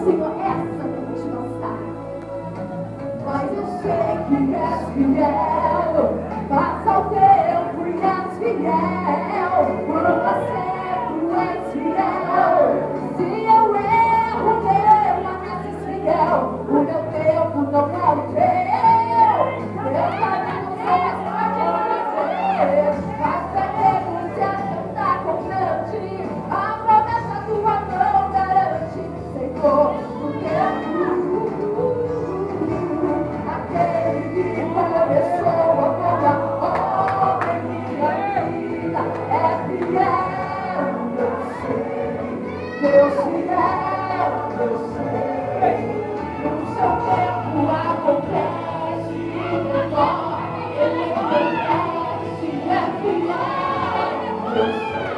Senhor, essa não está. Mas eu sei que és fiel. Passa o tempo e és fiel. Quando acerto és fiel. Se eu erro, permaneces fiel. O meu tempo não é o teu. Meus caminhos são mais fortes que mas sabemos se acertar constante. A promessa tua mão garante, Senhor, o tempo. Aquele que começou a boa obra em minha vida é fiel, eu sei. Deus fiel, eu sei. No seu tempo acontece, ele acontece, é fiel, eu sei.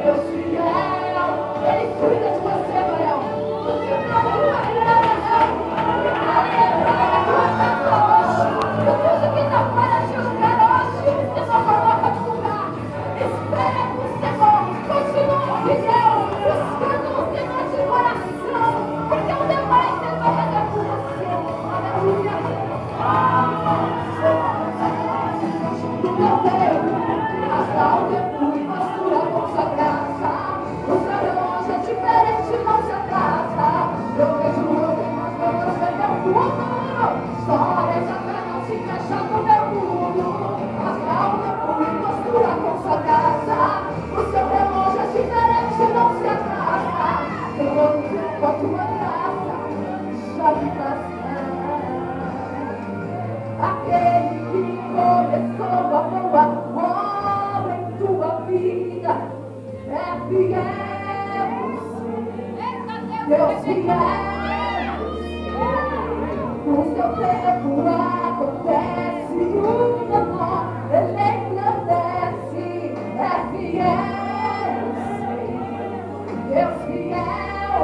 Deus fiel, ele cuida de você, Gabriel. Você não vai tudo que está fora de lugar hoje, você não coloca de lugar. Espera no Senhor, continua fiel, buscando no Senhor de coração, porque o demais Ele vai fazer por você. Aleluia. Do meu tempo, hasta o tempo e pastura com sua graça. O seu relógio é diferente, não se atrasa. Eu vejo o meu tempo, as coisas vêm meu futuro. Histórias até não se fecham no meu mundo. Hasta o tempo e pastura com sua graça. O seu relógio é diferente, não se atrasa. Senhor, com a tua graça, já me basta. Aquele que começou a boa obra em tua vida é fiel, Deus fiel. O seu tempo acontece, o menor ele engrandece, é fiel, Deus fiel.